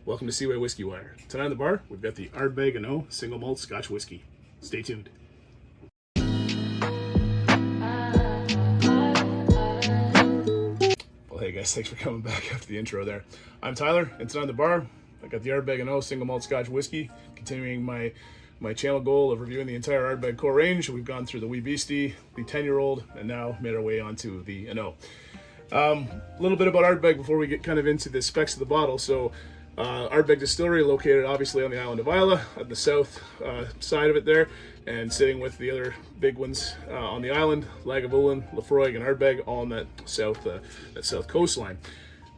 Welcome to Seawaywhiskywire. Tonight on the bar, we've got the Ardbeg single malt Scotch whiskey. Stay tuned. Well, hey guys, thanks for coming back after the intro there. I'm Tyler, and tonight on the bar, I got the Ardbeg single malt Scotch whiskey, continuing my channel goal of reviewing the entire Ardbeg core range. We've gone through the Wee Beastie, the 10-year-old, and now made our way onto the Ano. A little bit about Ardbeg before we get kind of into the specs of the bottle. So, Ardbeg Distillery, located obviously on the island of Islay, on the south side of it there, and sitting with the other big ones on the island, Lagavulin, Laphroaig, and Ardbeg, all on that south coastline.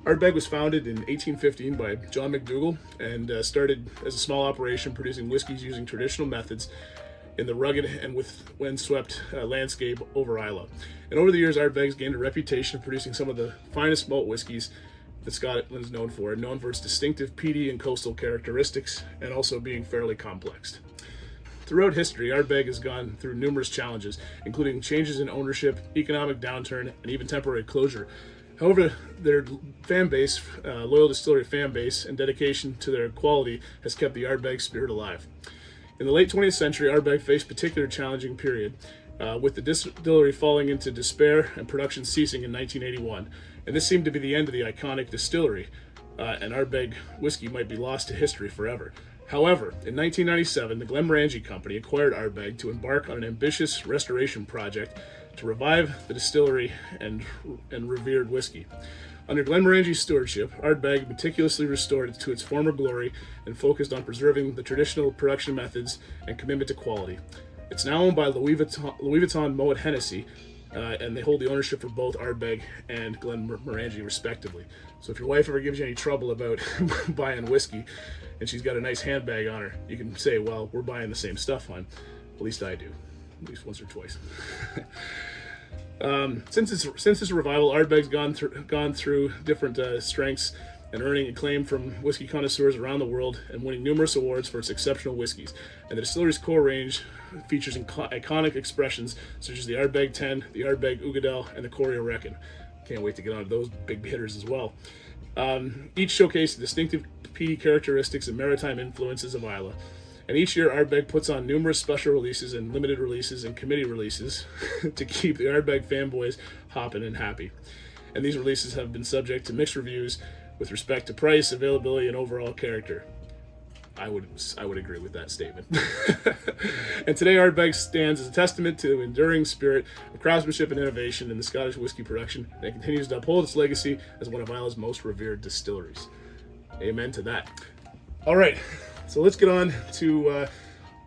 Ardbeg was founded in 1815 by John McDougall and started as a small operation producing whiskeys using traditional methods in the rugged and windswept landscape over Islay. And over the years, Ardbeg's gained a reputation of producing some of the finest malt whiskeys that Scotland is known for its distinctive peaty and coastal characteristics, and also being fairly complex. Throughout history, Ardbeg has gone through numerous challenges, including changes in ownership, economic downturn, and even temporary closure. However, their fan base, loyal distillery fan base, and dedication to their quality has kept the Ardbeg spirit alive. In the late 20th century, Ardbeg faced a particularly challenging period, with the distillery falling into despair and production ceasing in 1981. And this seemed to be the end of the iconic distillery, and Ardbeg whiskey might be lost to history forever. However, in 1997, the Glenmorangie Company acquired Ardbeg to embark on an ambitious restoration project to revive the distillery and revered whiskey. Under Glenmorangie's stewardship, Ardbeg meticulously restored it to its former glory and focused on preserving the traditional production methods and commitment to quality. It's now owned by Louis Vuitton Moet Hennessy, and they hold the ownership for both Ardbeg and Glenmorangie respectively. So if your wife ever gives you any trouble about buying whiskey and she's got a nice handbag on her, you can say, well, we're buying the same stuff, hon. At least I do. At least once or twice. Since its revival, Ardbeg's gone through different strengths and earning acclaim from whiskey connoisseurs around the world and winning numerous awards for its exceptional whiskeys. And the distillery's core range features iconic expressions such as the Ardbeg 10, the Ardbeg Uigeadail, and the Corio Wrekin. Can't wait to get on to those big hitters as well. Each showcase the distinctive peaty characteristics and maritime influences of Islay. And each year, Ardbeg puts on numerous special releases and limited releases and committee releases to keep the Ardbeg fanboys hopping and happy. And these releases have been subject to mixed reviews with respect to price, availability, and overall character. I would agree with that statement. And today, Ardbeg stands as a testament to the enduring spirit of craftsmanship and innovation in the Scottish whiskey production, and it continues to uphold its legacy as one of Islay's most revered distilleries. Amen to that. All right, so let's get on to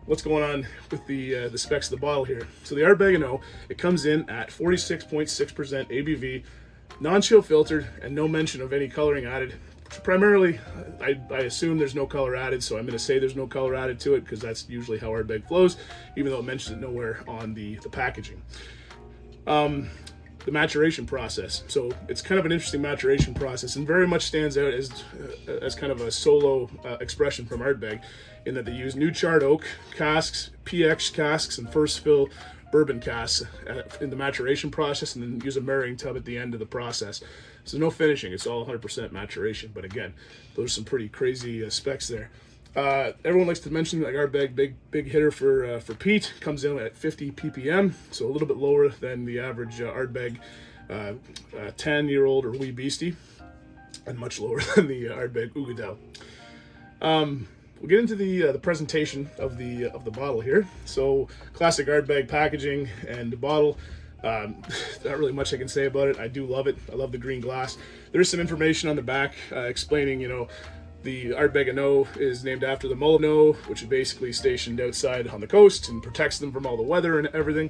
what's going on with the specs of the bottle here. So the Ardbeg it comes in at 46.6% ABV, non-chill filtered, and no mention of any coloring added. Primarily, I assume there's no color added, so I'm going to say there's no color added to it because that's usually how Ardbeg flows, even though it mentions it nowhere on the packaging. The maturation process. So it's kind of an interesting maturation process and very much stands out as kind of a solo expression from Ardbeg, in that they use new charred oak casks, PX casks, and first fill bourbon casks in the maturation process, and then use a marrying tub at the end of the process. So no finishing, it's all 100% maturation. But again, those are some pretty crazy specs there. Everyone likes to mention like Ardbeg, big hitter for peat, comes in at 50 ppm, so a little bit lower than the average Ardbeg 10-year-old or Wee Beastie, and much lower than the Ardbeg Uigeadail. We'll get into the presentation of the bottle here. So classic Ardbeg packaging and bottle. Not really much I can say about it. I do love it. I love the green glass. There's some information on the back explaining, the Ardbeg is named after the Mull, which is basically stationed outside on the coast and protects them from all the weather and everything.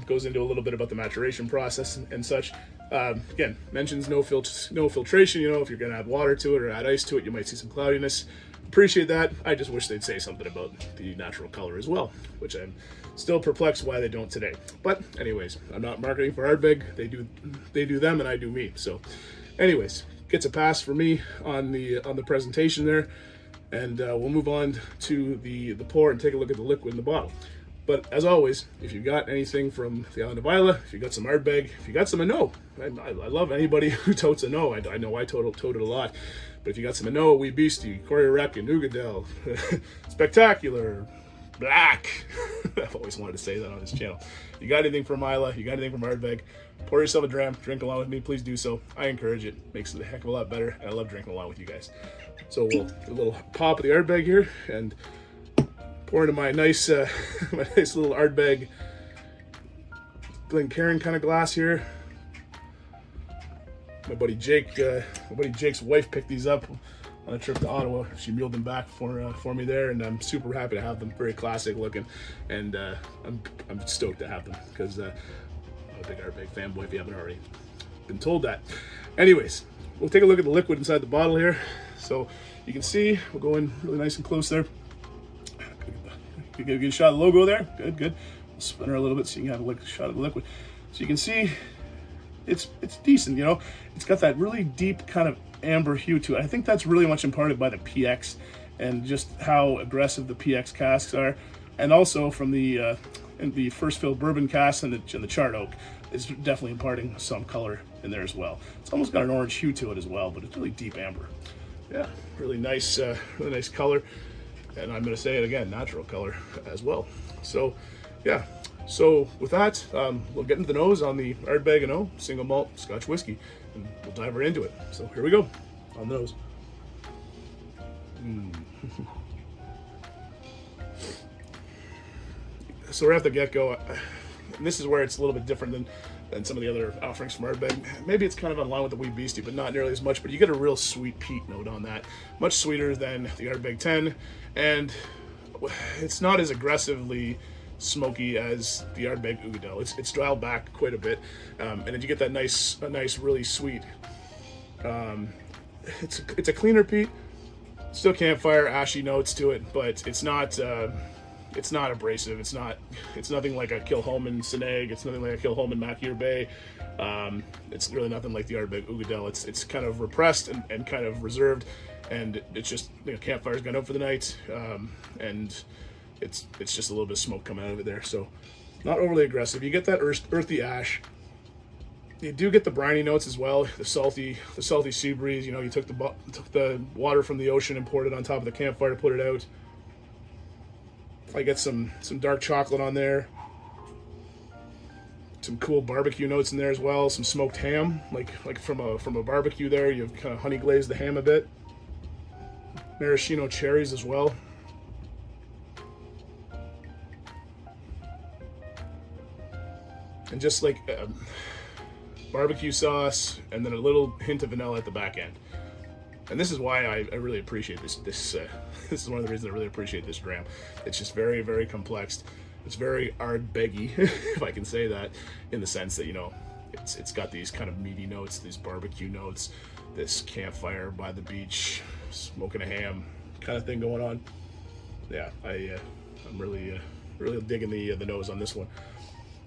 Goes into a little bit about the maturation process and such. Again, mentions no filtration. If you're going to add water to it or add ice to it, you might see some cloudiness. Appreciate that. I just wish they'd say something about the natural color as well, which I'm still perplexed why they don't today. But anyways, I'm not marketing for Ardbeg. They do them and I do me. So anyways, gets a pass for me on the presentation there, and we'll move on to the pour and take a look at the liquid in the bottle. But as always, if you got anything from the island of Islay, if you got some Ardbeg, if you got some Anno, I love anybody who totes Anno. I know I toted a lot. But if you got some Anno, Wee Beastie, Corey Rec, and Ugadel, Spectacular, Black. I've always wanted to say that on this channel. You got anything from Islay, you got anything from Ardbeg, pour yourself a dram, drink along with me, please do so. I encourage it. Makes it a heck of a lot better, and I love drinking along with you guys. So we'll get a little pop of the Ardbeg here, and pour into my nice, my nice little Ardbeg Glencairn kind of glass here. My buddy Jake's wife picked these up on a trip to Ottawa. She muled them back for me there, and I'm super happy to have them. Very classic looking, and I'm stoked to have them because I'm a big Ardbeg fanboy. If you haven't already been told that. Anyways, we'll take a look at the liquid inside the bottle here. So you can see we'll go in really nice and close there. Get a good shot of the logo there. Good. We'll spin her a little bit so you can have a shot of the liquid. So you can see it's decent, you know. It's got that really deep kind of amber hue to it. I think that's really much imparted by the PX and just how aggressive the PX casks are, and also from the first fill bourbon cask and the charred oak. It's definitely imparting some color in there as well. It's almost got an orange hue to it as well, but it's really deep amber. Yeah, really nice color. And I'm going to say it again, natural color as well. So, yeah. So with that, we'll get into the nose on the Ardbeg Anno single malt Scotch whiskey, and we'll dive right into it. So here we go on the nose. So right off the get-go, and this is where it's a little bit different than some of the other offerings from Ardbeg. Maybe it's kind of in line with the Wee Beastie, but not nearly as much. But you get a real sweet peat note on that, much sweeter than the Ardbeg 10, and it's not as aggressively smoky as the Ardbeg Ugadel. It's dialed back quite a bit, and then you get that nice, really sweet. It's a cleaner peat, still campfire, ashy notes to it, but it's not abrasive. It's nothing like a Kilchoman Sinag. It's nothing like a Kilchoman Mackyer Bay. It's really nothing like the Ardbeg Ugadel. It's kind of repressed and kind of reserved, and it's just, you know, campfire's gone out for the night, and it's just a little bit of smoke coming out of it there. So not overly aggressive. You get that earthy ash. You do get the briny notes as well. The salty sea breeze. You know, you took the water from the ocean and poured it on top of the campfire to put it out. I get some dark chocolate on there. Some cool barbecue notes in there as well. Some smoked ham, like from a barbecue there. You've kind of honey glazed the ham a bit. Maraschino cherries as well. And just like barbecue sauce, and then a little hint of vanilla at the back end. And this is why I really appreciate this. This is one of the reasons I really appreciate this dram. It's just very, very complex. It's very Ardbeggy, if I can say that, in the sense that, you know, it's got these kind of meaty notes, these barbecue notes, this campfire by the beach, smoking a ham kind of thing going on. Yeah, I'm really digging the nose on this one.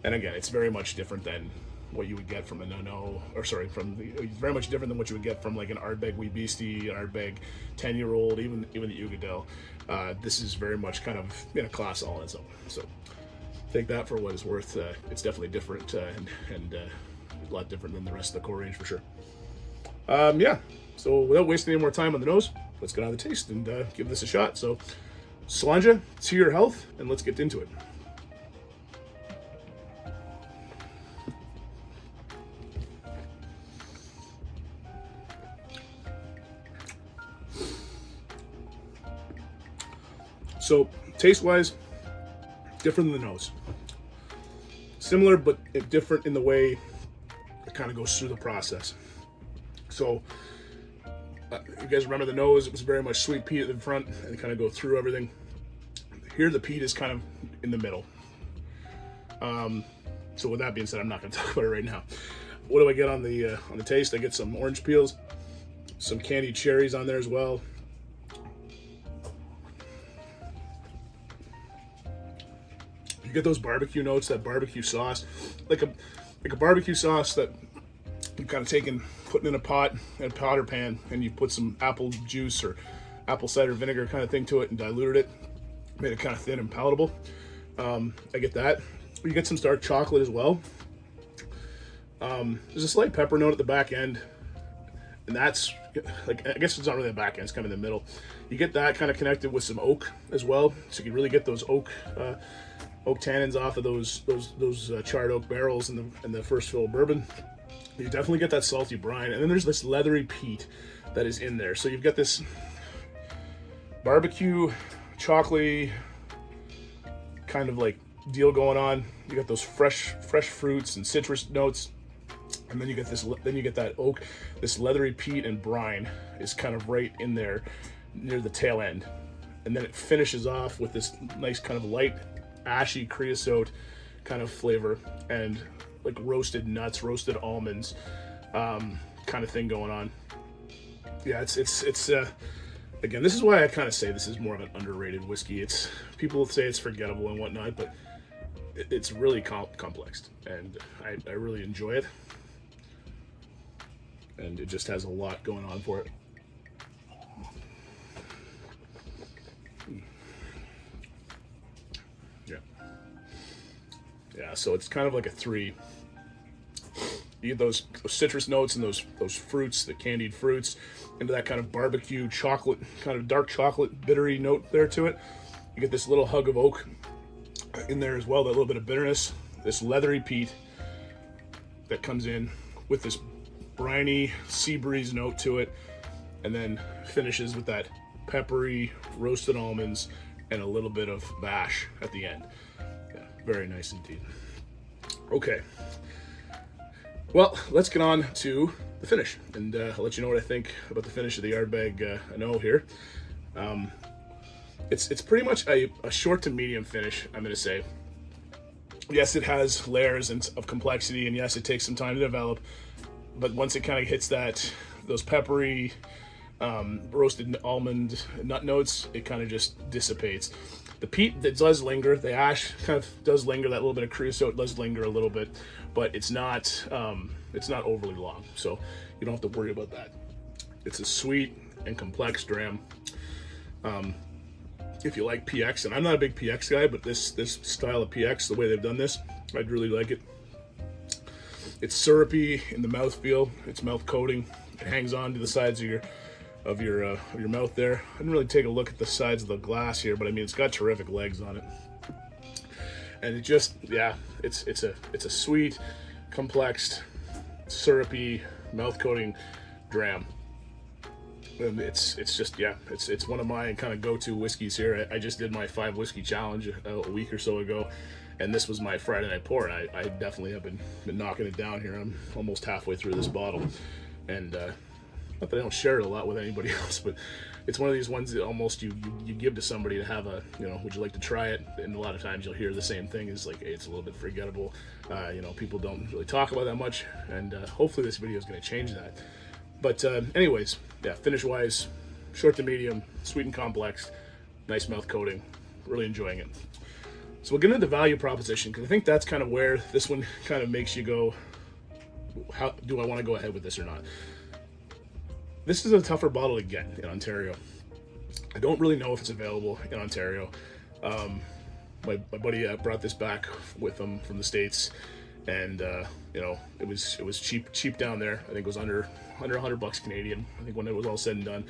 And again, it's very much different than what you would get from very much different than what you would get from like an Ardbeg Wee Beastie, an Ardbeg 10-year-old, even the Ugadel. This is very much kind of in a class all on its own. So take that for what it's worth. It's definitely different and a lot different than the rest of the core range for sure. Yeah. So without wasting any more time on the nose, let's get on the taste and give this a shot. So Solange, to your health, and let's get into it. So taste-wise, different than the nose. Similar, but different in the way it kind of goes through the process. So you guys remember the nose? It was very much sweet peat at the front and kind of go through everything. Here the peat is kind of in the middle. So with that being said, I'm not going to talk about it right now. What do I get on the taste? I get some orange peels, some candied cherries on there as well. You get those barbecue notes, that barbecue sauce, like a barbecue sauce that you've kind of taken, putting in a pot, in a powder pan, and you put some apple juice or apple cider vinegar kind of thing to it and diluted it, made it kind of thin and palatable. I get that. You get some dark chocolate as well. There's a slight pepper note at the back end, and that's like, I guess it's not really the back end, it's kind of in the middle. You get that kind of connected with some oak as well, so you can really get those oak tannins off of those charred oak barrels in the first fill of bourbon. You definitely get that salty brine, and then there's this leathery peat that is in there. So you've got this barbecue, chocolatey kind of like deal going on. You got those fresh fruits and citrus notes, and then you get that oak, this leathery peat and brine is kind of right in there near the tail end, and then it finishes off with this nice kind of light ashy creosote kind of flavor and like roasted nuts, roasted almonds, kind of thing going on. Yeah, it's again, this is why I kind of say this is more of an underrated whiskey. It's, people say it's forgettable and whatnot, but it's really complex, and I really enjoy it, and it just has a lot going on for it. Yeah, so it's kind of like a 3. You get those citrus notes and those fruits, the candied fruits, into that kind of barbecue chocolate, kind of dark chocolate, bittery note there to it. You get this little hug of oak in there as well, that little bit of bitterness, this leathery peat that comes in with this briny sea breeze note to it, and then finishes with that peppery roasted almonds and a little bit of bash at the end. Yeah, very nice indeed. Okay, well, let's get on to the finish, and I'll let you know what I think about the finish of the Ardbeg I know here. It's pretty much a short to medium finish, I'm going to say. Yes, it has layers of complexity, and yes, it takes some time to develop, but once it kind of hits those peppery roasted almond nut notes, it kind of just dissipates. The peat that does linger, the ash kind of does linger, that little bit of creosote does linger a little bit, but it's not overly long, so you don't have to worry about that. It's a sweet and complex dram. If you like PX, and I'm not a big PX guy, but this style of PX, the way they've done this, I'd really like it. It's syrupy in the mouthfeel. It's mouth coating. It hangs on to the sides of your mouth there. I didn't really take a look at the sides of the glass here, but I mean, it's got terrific legs on it, and it just, yeah, it's a sweet, complex, syrupy, mouth coating dram. And it's just, yeah, it's one of my kind of go-to whiskeys here. I just did my 5 whiskey challenge a week or so ago, and this was my Friday night pour. I definitely have been knocking it down here. I'm almost halfway through this bottle, and not that I don't share it a lot with anybody else, but it's one of these ones that almost you give to somebody to have a, would you like to try it? And a lot of times you'll hear the same thing, is like, hey, it's a little bit forgettable. People don't really talk about that much, and hopefully this video is going to change that. But anyways, yeah, finish-wise, short to medium, sweet and complex, nice mouth coating, really enjoying it. So we'll get into the value proposition, because I think that's kind of where this one kind of makes you go, how do I want to go ahead with this or not? This is a tougher bottle to get in Ontario. I don't really know if it's available in Ontario. My buddy brought this back with him from the States, and it was cheap down there. I think it was under $100 Canadian. I think when it was all said and done.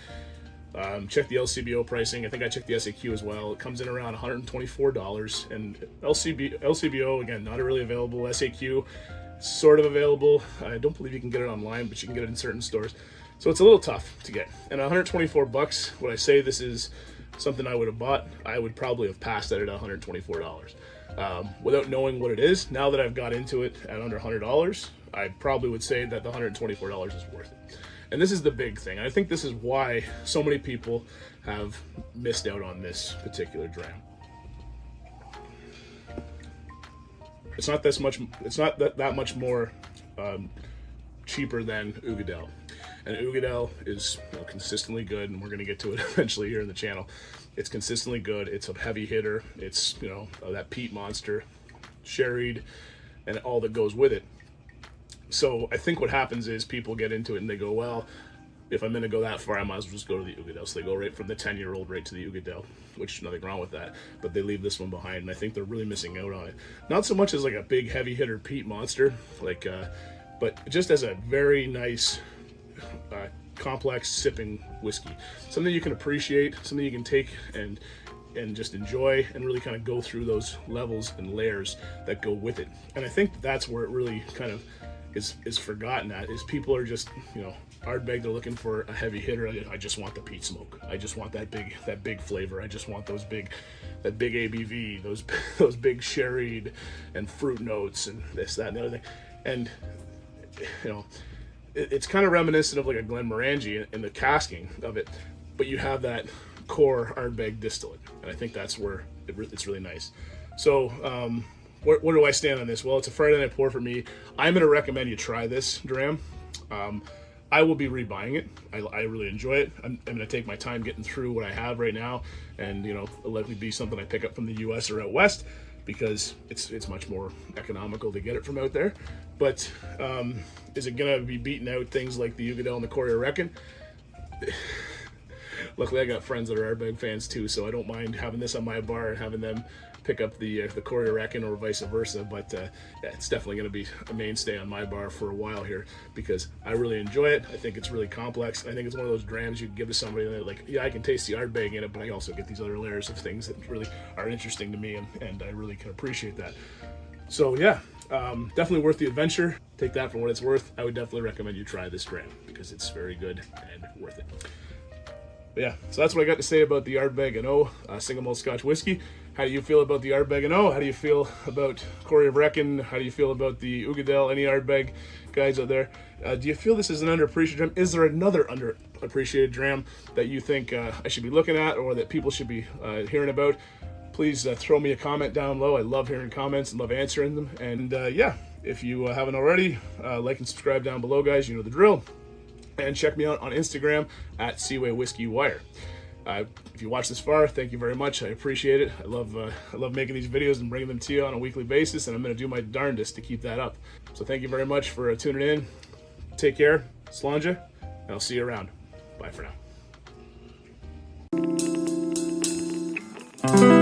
Check the LCBO pricing. I think I checked the SAQ as well. It comes in around $124, and LCBO, again, not really available. SAQ, sort of available. I don't believe you can get it online, but you can get it in certain stores. So it's a little tough to get. And $124, when I say this is something I would have bought, I would probably have passed at it at $124. Without knowing what it is, now that I've got into it at under $100, I probably would say that the $124 is worth it. And this is the big thing. I think this is why so many people have missed out on this particular dram. It's not that much more cheaper than Uigeadail. And Uigeadail is consistently good, and we're going to get to it eventually here in the channel. It's consistently good. It's a heavy hitter. It's, that peat monster, sherried, and all that goes with it. So I think what happens is people get into it and they go, well, if I'm going to go that far, I might as well just go to the Ugadale. So they go right from the 10-year-old right to the Ugadale, which nothing wrong with that. But they leave this one behind, and I think they're really missing out on it. Not so much as like a big heavy hitter peat monster, like, but just as a very nice, complex sipping whiskey. Something you can appreciate, something you can take and just enjoy, and really kind of go through those levels and layers that go with it. And I think that's where it really kind of is forgotten at, is people are just, you know, Ardbeg, they're looking for a heavy hitter. I just want the peat smoke. I just want that big flavor. I just want that big ABV, those big sherried and fruit notes and this, that, and the other thing. And, you know, it's kind of reminiscent of like a Glenmorangie in the casking of it, but you have that core Ardbeg distillate, and I think that's where it's really nice. So, where do I stand on this? Well, it's a Friday night pour for me. I'm going to recommend you try this dram. I will be rebuying it. I really enjoy it. I'm going to take my time getting through what I have right now, and, you know, it'll likely be something I pick up from the U.S. or out west, because it's much more economical to get it from out there. But is it going to be beating out things like the Ugadale and the Courier Reckon? Luckily, I got friends that are Ardbeg fans too, so I don't mind having this on my bar and having them pick up the Courier Reckon or vice versa. But yeah, it's definitely going to be a mainstay on my bar for a while here, because I really enjoy it. I think it's really complex. I think it's one of those drams you can give to somebody that, like, yeah, I can taste the Ardbeg in it, but I also get these other layers of things that really are interesting to me, and I really can appreciate that. So yeah, definitely worth the adventure. Take that for what it's worth. I would definitely recommend you try this dram, because it's very good and worth it. But yeah, so that's what I got to say about the Ardbeg & O single malt Scotch whiskey. How do you feel about the Ardbeg & O? How do you feel about Courier Reckon? How do you feel about the Ugadale? Any Ardbeg guys out there? Do you feel this is an underappreciated dram? Is there another underappreciated dram that you think I should be looking at, or that people should be hearing about? Please throw me a comment down below. I love hearing comments and love answering them. And yeah, if you haven't already, like and subscribe down below, guys. You know the drill. And check me out on Instagram at seawaywhiskywire. If you watch this far, thank you very much. I appreciate it. I love making these videos and bringing them to you on a weekly basis, and I'm going to do my darndest to keep that up. So thank you very much for tuning in. Take care, Slanja, and I'll see you around. Bye for now.